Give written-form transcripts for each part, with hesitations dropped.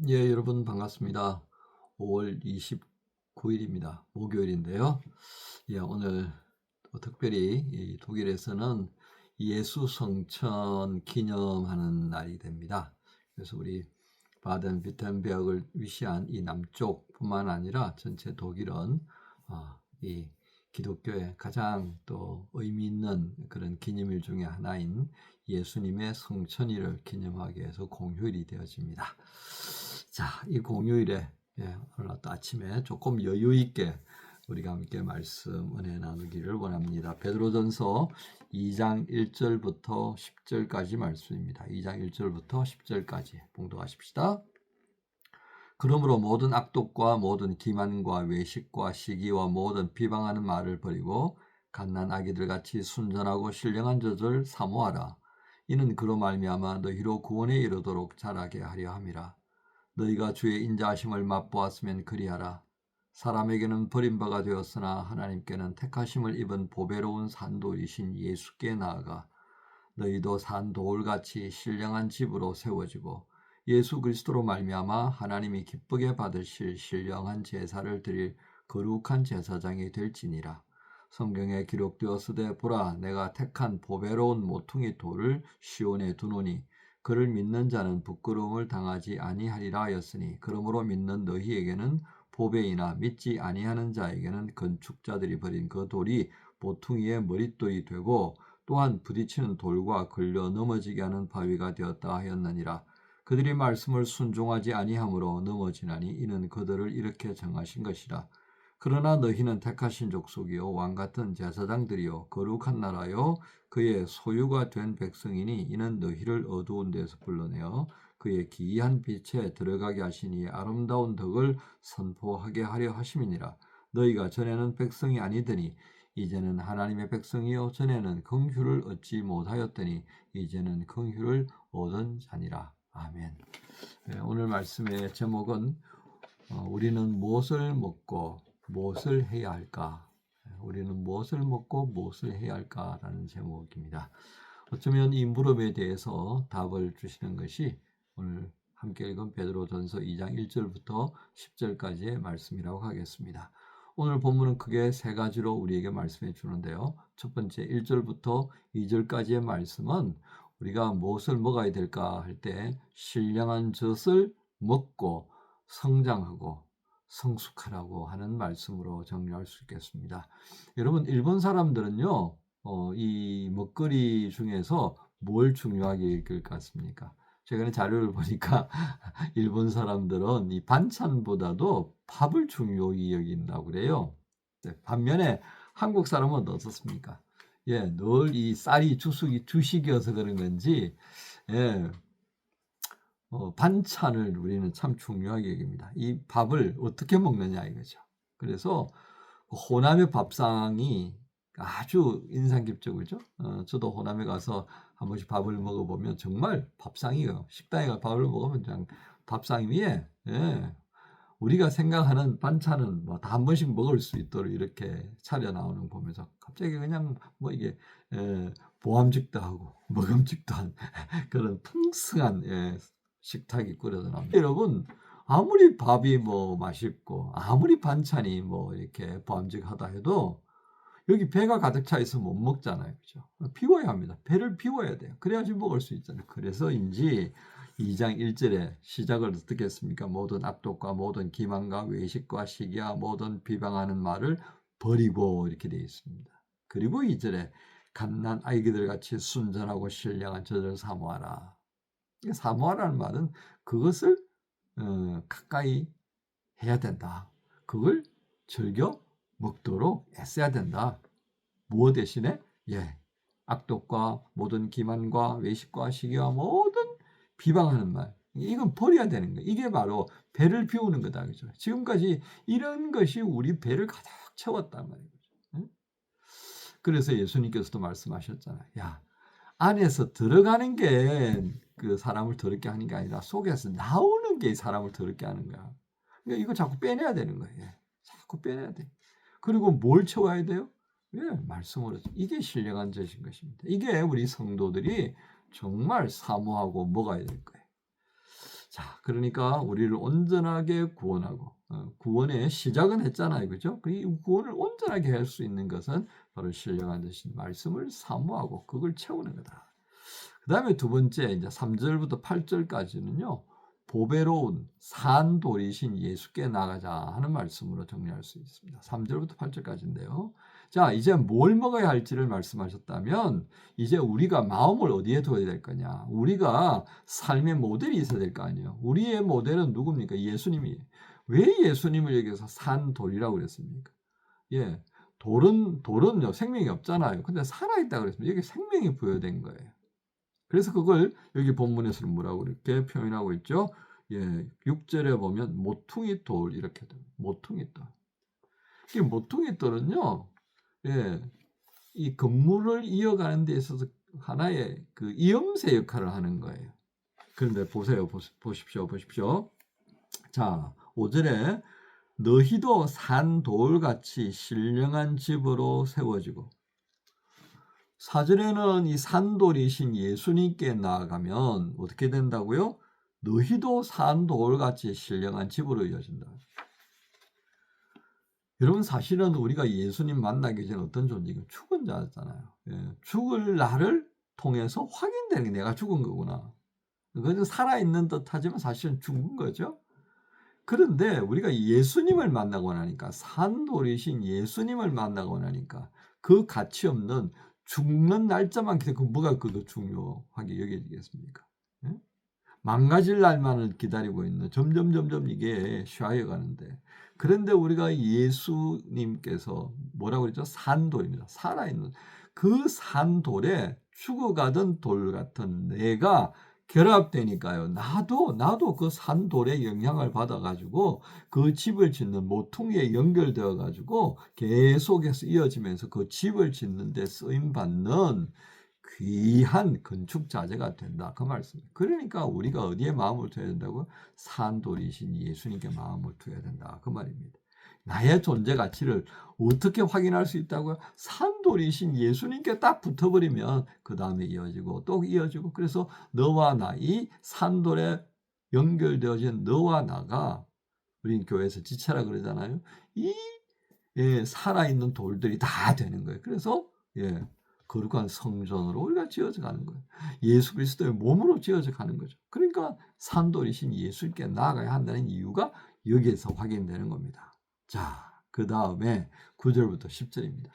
예, 여러분 반갑습니다. 5월 29일입니다. 목요일인데요. 예, 오늘 특별히 이 독일에서는 예수 성천 기념하는 날이 됩니다. 그래서 우리 바덴 비텐베르크를 위시한 이 남쪽뿐만 아니라 전체 독일은 이 기독교의 가장 또 의미 있는 그런 기념일 중에 하나인 예수님의 성천일을 기념하기 위해서 공휴일이 되어집니다. 자, 이 공휴일에 오늘 또 아침에 조금 여유 있게 우리가 함께 말씀 은혜 나누기를 원합니다. 베드로전서 2장 1절부터 10절까지 말씀입니다. 2장 1절부터 10절까지 봉독하십시다. 그러므로 모든 악독과 모든 기만과 외식과 시기와 모든 비방하는 말을 버리고 갓난 아기들같이 순전하고 신령한 젖을 사모하라. 이는 그로 말미암아 너희로 구원에 이르도록 자라게 하려 함이라. 너희가 주의 인자하심을 맛보았으면 그리하라. 사람에게는 버림바가 되었으나 하나님께는 택하심을 입은 보배로운 산돌이신 예수께 나아가 너희도 산돌같이 신령한 집으로 세워지고 예수 그리스도로 말미암아 하나님이 기쁘게 받으실 신령한 제사를 드릴 거룩한 제사장이 될지니라. 성경에 기록되었으되 보라 내가 택한 보배로운 모퉁이 돌을 시온에 두노니 그를 믿는 자는 부끄러움을 당하지 아니하리라 하였으니 그러므로 믿는 너희에게는 보배이나 믿지 아니하는 자에게는 건축자들이 버린 그 돌이 모퉁이의 머릿돌이 되고 또한 부딪히는 돌과 걸려 넘어지게 하는 바위가 되었다 하였느니라. 그들이 말씀을 순종하지 아니하므로 넘어지나니 이는 그들을 이렇게 정하신 것이라. 그러나 너희는 택하신 족속이요 왕같은 제사장들이요 거룩한 나라요 그의 소유가 된 백성이니 이는 너희를 어두운 데서 불러내어 그의 기이한 빛에 들어가게 하시니 아름다운 덕을 선포하게 하려 하심이니라. 너희가 전에는 백성이 아니더니 이제는 하나님의 백성이요 전에는 긍휼을 얻지 못하였더니 이제는 긍휼을 얻은 자니라. 아멘. 오늘 말씀의 제목은 우리는 무엇을 먹고 무엇을 해야 할까? 우리는 무엇을 먹고 무엇을 해야 할까라는 제목입니다. 어쩌면 이 물음에 대해서 답을 주시는 것이 오늘 함께 읽은 베드로전서 2장 1절부터 10절까지의 말씀이라고 하겠습니다. 오늘 본문은 크게 세 가지로 우리에게 말씀해 주는데요. 첫 번째 1절부터 2절까지의 말씀은 우리가 무엇을 먹어야 될까 할 때 신령한 젖을 먹고 성장하고 성숙하라고 하는 말씀으로 정리할 수 있겠습니다. 여러분 일본 사람들은요 이 먹거리 중에서 뭘 중요하게 여길 것 같습니까? 최근에 자료를 보니까 일본 사람들은 이 반찬보다도 밥을 중요히 여긴다고 그래요. 반면에 한국 사람은 어떻습니까? 예, 늘 이 쌀이 주식이어서 그런 건지 예, 반찬을 우리는 참 중요하게 여깁니다. 이 밥을 어떻게 먹느냐 이거죠. 그래서 호남의 밥상이 아주 인상 깊죠, 그죠? 저도 호남에 가서 한 번씩 밥을 먹어보면 정말 밥상이에요. 식당에 가서 밥을 먹으면 그냥 밥상 위에 우리가 생각하는 반찬은 뭐 다 한 번씩 먹을 수 있도록 이렇게 차려 나오는 거 보면서 갑자기 그냥 뭐 이게 보암직도 하고 먹음직도 한 그런 풍성한 식탁이 꾸려져 나옵니다. 여러분 아무리 밥이 뭐 맛있고 아무리 반찬이 뭐 이렇게 보암직하다 해도 여기 배가 가득 차 있으면 못 먹잖아요. 그죠? 비워야 합니다. 배를 비워야 돼요. 그래야지 먹을 수 있잖아요. 그래서인지 2장 1절에 시작을 어떻게 했습니까? 모든 악독과 모든 기만과 외식과 시기와 모든 비방하는 말을 버리고 이렇게 되어 있습니다. 그리고 2절에 갓난 아이들 같이 순전하고 신령한 저를 사모하라. 사모하라는 말은 그것을 가까이 해야 된다. 그걸 즐겨 먹도록 애써야 된다. 무엇 대신에? 예, 악독과 모든 기만과 외식과 시기와 모든 비방하는 말. 이건 버려야 되는 거예요. 이게 바로 배를 비우는 거다. 그죠? 지금까지 이런 것이 우리 배를 가득 채웠단 말이죠. 그래서 예수님께서도 말씀하셨잖아요. 야, 안에서 들어가는 게 그 사람을 더럽게 하는 게 아니라 속에서 나오는 게 사람을 더럽게 하는 거야. 그러니까 이거 자꾸 빼내야 되는 거예요. 자꾸 빼내야 돼. 그리고 뭘 채워야 돼요? 예, 말씀으로. 이게 신령한 젖인 것입니다. 이게 우리 성도들이 정말 사모하고 먹어야 될 거예요. 자, 그러니까 우리를 온전하게 구원하고 구원의 시작은 했잖아요. 그죠? 이 구원을 온전하게 할 수 있는 것은 바로 신령한 대신 말씀을 사모하고 그걸 채우는 거다. 그 다음에 두 번째 이제 3절부터 8절까지는요. 보배로운 산돌이신 예수께 나가자 하는 말씀으로 정리할 수 있습니다. 3절부터 8절까지인데요. 자, 이제 뭘 먹어야 할지를 말씀하셨다면 이제 우리가 마음을 어디에 둬야 될 거냐. 우리가 삶의 모델이 있어야 될 거 아니에요. 우리의 모델은 누굽니까? 예수님이. 왜 예수님을 여기서 산돌이라고 그랬습니까? 예, 돌은요 생명이 없잖아요. 근데 살아있다 그랬습니다. 여기 생명이 부여된 거예요. 그래서 그걸 여기 본문에서는 뭐라고 이렇게 표현하고 있죠? 예, 6절에 보면 모퉁이 돌 이렇게 됩니다. 모퉁이 돌. 이 모퉁이 돌은요, 예, 이 건물을 이어가는 데 있어서 하나의 그 이음새 역할을 하는 거예요. 그런데 보십시오. 자, 5절에 너희도 산돌같이 신령한 집으로 세워지고 4절에는 이 산돌이신 예수님께 나아가면 어떻게 된다고요? 너희도 산돌같이 신령한 집으로 이어진다. 여러분 사실은 우리가 예수님 만나기 전에 어떤 존재가 죽은 자였잖아요. 예, 죽을 나를 통해서 확인되는 게 내가 죽은 거구나. 그건 살아있는 듯 하지만 사실은 죽은 거죠. 그런데 우리가 예수님을 만나고 나니까 산돌이신 예수님을 만나고 나니까 그 가치 없는 죽는 날짜만 기다리고 뭐가 그도 중요하게 여겨지겠습니까? 예? 망가질 날만을 기다리고 있는 점점 이게 쉬어야 가는데 그런데 우리가 예수님께서 뭐라고 그랬죠? 산돌입니다. 살아있는 그 산돌에 죽어가던 돌 같은 내가 결합되니까요. 나도 그 산돌의 영향을 받아가지고 그 집을 짓는 모퉁이에 연결되어가지고 계속해서 이어지면서 그 집을 짓는 데 쓰임받는 귀한 건축 자재가 된다. 그 말씀입니다. 그러니까 우리가 어디에 마음을 두어야 된다고? 산돌이신 예수님께 마음을 두어야 된다. 그 말입니다. 나의 존재 가치를 어떻게 확인할 수 있다고요? 산돌이신 예수님께 딱 붙어버리면 그 다음에 이어지고 또 이어지고 그래서 너와 나, 이 산돌에 연결되어진 너와 나가 우리 교회에서 지체라 그러잖아요. 이 살아있는 돌들이 다 되는 거예요. 그래서 거룩한 성전으로 우리가 지어져 가는 거예요. 예수 그리스도의 몸으로 지어져 가는 거죠. 그러니까 산돌이신 예수님께 나아가야 한다는 이유가 여기에서 확인되는 겁니다. 자, 그 다음에 9절부터 10절입니다.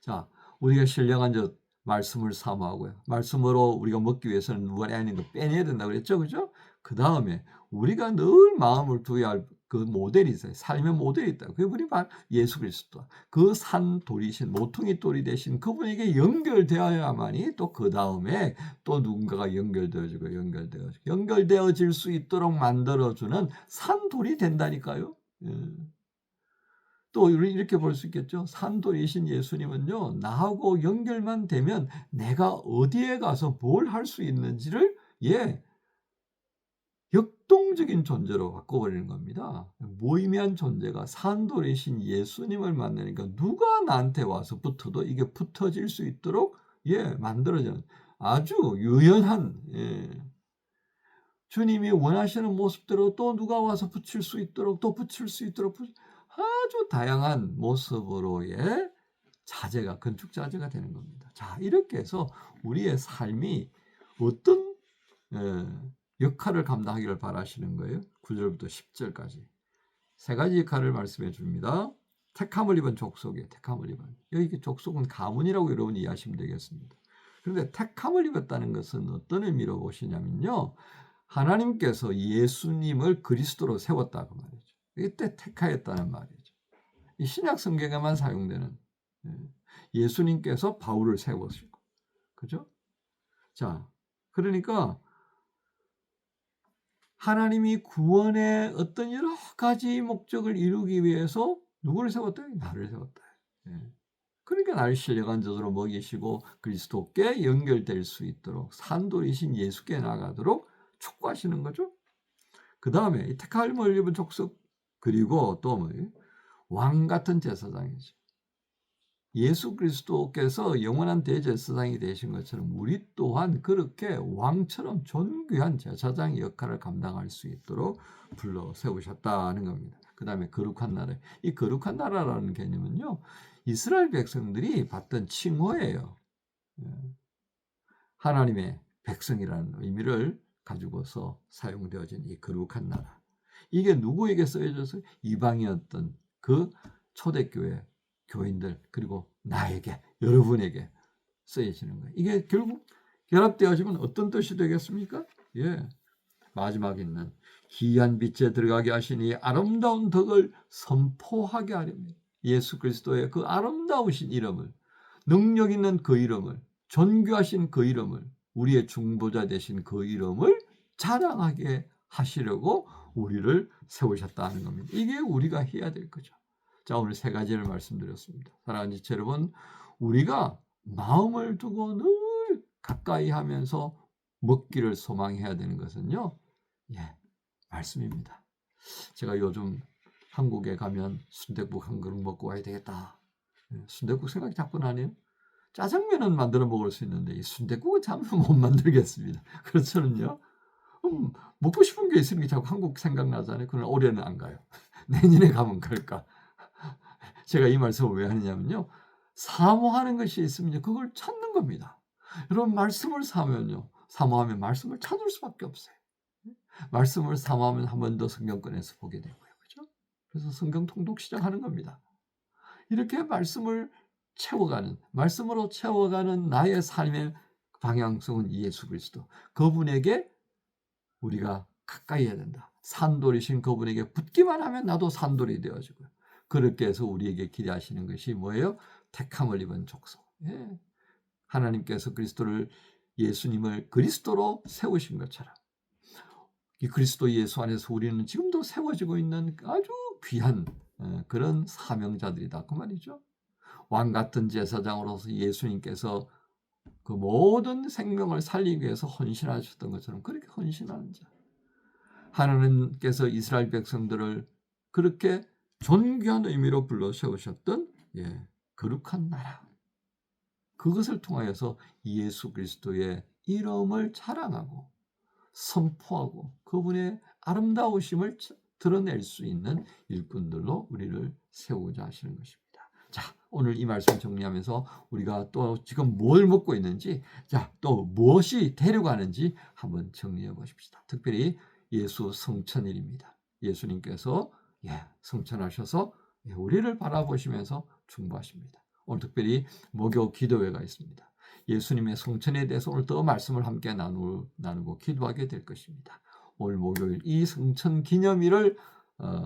자, 우리가 신령한 말씀을 사모하고요. 말씀으로 우리가 먹기 위해서는 누가 안에 있는 거 빼내야 된다고 그랬죠. 그죠? 그 다음에 우리가 늘 마음을 두어야 할 그 모델이 있어요. 삶의 모델이 있다. 그분이 바로 예수 그리스도. 그 산돌이신 모퉁이 돌이 되신 그분에게 연결되어야만이 또 그 다음에 또 누군가가 연결되어질 수 있도록 만들어주는 산돌이 된다니까요. 또 우리 이렇게 볼 수 있겠죠. 산돌이신 예수님은요. 나하고 연결만 되면 내가 어디에 가서 뭘 할 수 있는지를 역동적인 존재로 바꿔버리는 겁니다. 무의미한 존재가 산돌이신 예수님을 만나니까 누가 나한테 와서 붙어도 이게 붙어질 수 있도록 만들어지는 아주 유연한 주님이 원하시는 모습대로 또 누가 와서 붙일 수 있도록 또 붙일 수 있도록 아주 다양한 모습으로의 자재가 건축 자재가 되는 겁니다. 자, 이렇게 해서 우리의 삶이 어떤 역할을 감당하기를 바라시는 거예요. 9절부터 10절까지 세 가지 역할을 말씀해 줍니다. 택함을 입은 족속이에요. 택함을 입은. 여기 족속은 가문이라고 여러분이 이해하시면 되겠습니다. 그런데 택함을 입었다는 것은 어떤 의미로 보시냐면요. 하나님께서 예수님을 그리스도로 세웠다 그 말이죠. 이때 택하였다는 말이죠. 이 신약 성경에만 사용되는 예수님께서 바울을 세우시고 그죠? 자, 그러니까 하나님이 구원의 어떤 여러 가지 목적을 이루기 위해서 누구를 세웠다? 나를 세웠다. 그러니까 나를 신령한 젖으로 먹이시고 그리스도께 연결될 수 있도록 산돌이신 예수께 나가도록 촉구하시는 거죠. 그 다음에 택함을 입은 족속 그리고 또 왕 같은 제사장이죠. 예수 그리스도께서 영원한 대제사장이 되신 것처럼 우리 또한 그렇게 왕처럼 존귀한 제사장의 역할을 감당할 수 있도록 불러 세우셨다는 겁니다. 그 다음에 거룩한 나라. 이 거룩한 나라라는 개념은요, 이스라엘 백성들이 받던 칭호예요. 하나님의 백성이라는 의미를 가지고서 사용되어진 이 거룩한 나라. 이게 누구에게 쓰여져서? 이방이었던 그 초대교회 교인들, 그리고 나에게, 여러분에게 쓰여지는 거예요. 이게 결국 결합되어지면 어떤 뜻이 되겠습니까? 예, 마지막에 있는 기이한 빛에 들어가게 하신 이 아름다운 덕을 선포하게 하렵니다. 예수 그리스도의 그 아름다우신 이름을, 능력 있는 그 이름을, 존귀하신 그 이름을, 우리의 중보자 되신 그 이름을 자랑하게 하시려고 우리를 세우셨다는 겁니다. 이게 우리가 해야 될 거죠. 자, 오늘 세 가지를 말씀드렸습니다. 사랑하는 지체 여러분, 우리가 마음을 두고 늘 가까이 하면서 먹기를 소망해야 되는 것은요, 말씀입니다. 제가 요즘 한국에 가면 순댓국 한 그릇 먹고 와야 되겠다. 순댓국 생각이 자꾸 나네요. 짜장면은 만들어 먹을 수 있는데 이 순댓국은 참 못 만들겠습니다. 그렇잖아요. 먹고 싶은 게 있으면 자꾸 한국 생각나잖아요. 그러나 올해는 안 가요. 내년에 가면 갈까. 제가 이 말씀을 왜 하느냐면요, 사모하는 것이 있으면 그걸 찾는 겁니다. 여러분, 말씀을 사모하면 말씀을 찾을 수밖에 없어요. 말씀을 사모하면 한 번 더 성경 꺼내서 보게 되고요. 그죠? 그래서 성경 통독 시작하는 겁니다. 이렇게 말씀을 채워가는, 말씀으로 채워가는 나의 삶의 방향성은 예수 그리스도. 그분에게 우리가 가까이 해야 된다. 산돌이신 그분에게 붙기만 하면 나도 산돌이 되어지고요. 그렇게 해서 우리에게 기대하시는 것이 뭐예요? 택함을 입은 족속. 하나님께서 예수님을 그리스도로 세우신 것처럼 이 그리스도 예수 안에서 우리는 지금도 세워지고 있는 아주 귀한 그런 사명자들이다. 그 말이죠. 왕 같은 제사장으로서 예수님께서 그 모든 생명을 살리기 위해서 헌신하셨던 것처럼 그렇게 헌신하는 자. 하나님께서 이스라엘 백성들을 그렇게 존귀한 의미로 불러 세우셨던 거룩한 나라. 그것을 통하여서 예수 그리스도의 이름을 자랑하고 선포하고 그분의 아름다우심을 드러낼 수 있는 일꾼들로 우리를 세우고자 하시는 것입니다. 자, 오늘 이 말씀 정리하면서 우리가 또 지금 뭘 먹고 있는지, 자, 또 무엇이 데려가는지 한번 정리해 보십시다. 특별히 예수 성천일입니다. 예수님께서 성천하셔서 우리를 바라보시면서 중보하십니다. 오늘 특별히 목요 기도회가 있습니다. 예수님의 성천에 대해서 오늘 더 말씀을 함께 나누고 기도하게 될 것입니다. 오늘 목요일 이 성천 기념일을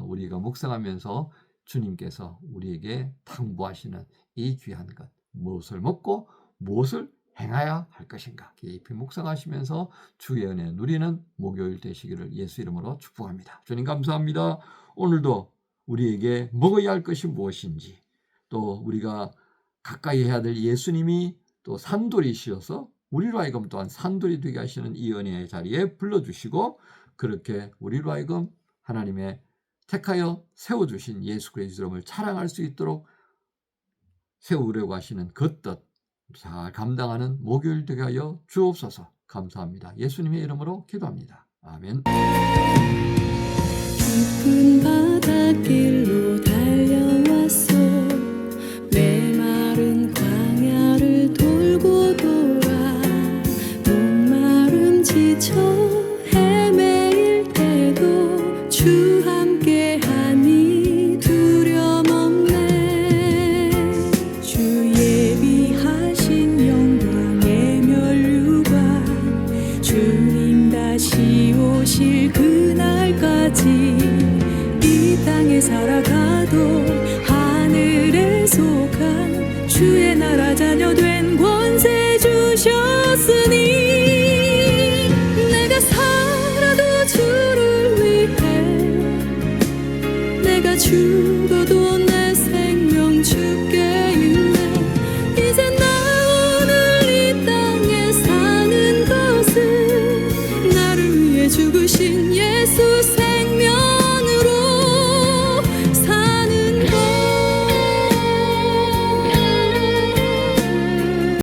우리가 묵상하면서 주님께서 우리에게 당부하시는 이 귀한 것, 무엇을 먹고 무엇을 행하여야 할 것인가 깊이 묵상하시면서 주의 은혜 누리는 목요일 되시기를 예수 이름으로 축복합니다. 주님 감사합니다. 오늘도 우리에게 먹어야 할 것이 무엇인지, 또 우리가 가까이 해야 될 예수님이 또 산돌이시어서 우리로 하여금 또한 산돌이 되게 하시는 이 은혜의 자리에 불러주시고, 그렇게 우리로 하여금 하나님의 택하여 세워주신 예수 그리스도 이름을 자랑할 수 있도록 세우려고 하시는 그 뜻 잘 감당하는 목요일 되게 하여 주옵소서. 감사합니다. 예수님의 이름으로 기도합니다. 아멘. 깊은 바닷길로 달려왔소. 메마른 광야를 돌고 돌아 목마름 지쳐 헤매일 때도 주 함께하니 두려움 없네. 주 예비하신 영광의 면류관 주님 다시 오실 그날까지 이 땅에 살아가도 하늘에 속한 주의 나라 자녀 된 권세 주셨으니